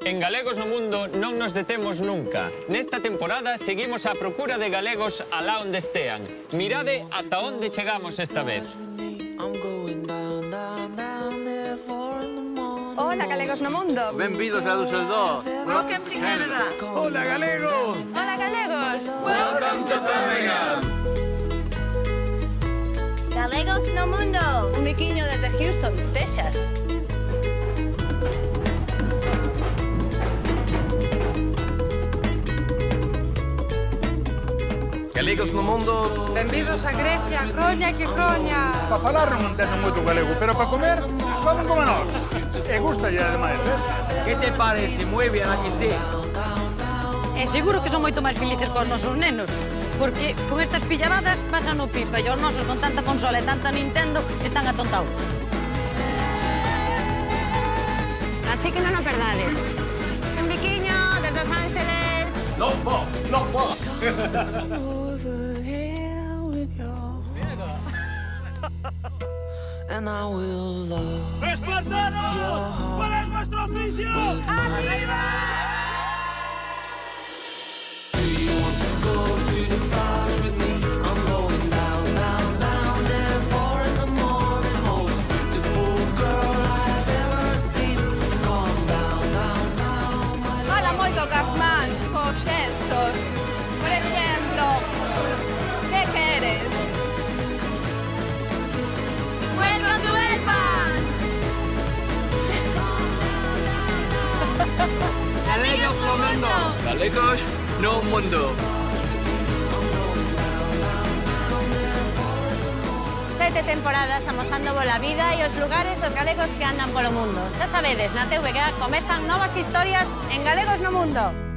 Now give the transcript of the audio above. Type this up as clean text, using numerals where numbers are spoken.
En Galegos no Mundo non nos detemos nunca. Nesta temporada seguimos á procura de galegos alá onde estean. Mirade ata onde chegamos esta vez. Hola, Galegos no Mundo. Benvidos a Düsseldorf. Welcome to Canada. Hola, galegos. Hola, Galegos. Welcome to Birmingham. Galegos no Mundo. Un biquiño desde Houston, Texas. Galegos no Mundo. Benvidos a Grecia, coña que coña. Para falar non entendo moito galego, pero para comer, vamos como nós. E gusta ya ademais, Que te parece? Muy bien, aquí sí. Seguro que son moito máis felices cos nosos nenos, porque con estas pillavadas pasan o pipa e os nosos con tanta consola e tanta Nintendo están atontados. Así que non o perdades. Un biquiño desde Los Ángeles. No, po. ¡Espartanos! ¿Cuál es vuestro oficio? ¡Arriba! Fala moito cas mans, cos xestos. Por exemplo, que queres? Welcome to Elpan! Galegos no Mundo. Galegos no Mundo. 7 temporadas amosando a vida e os lugares dos galegos que andan polo mundo. Xa sabedes, na TVG comezan novas historias en Galegos no Mundo.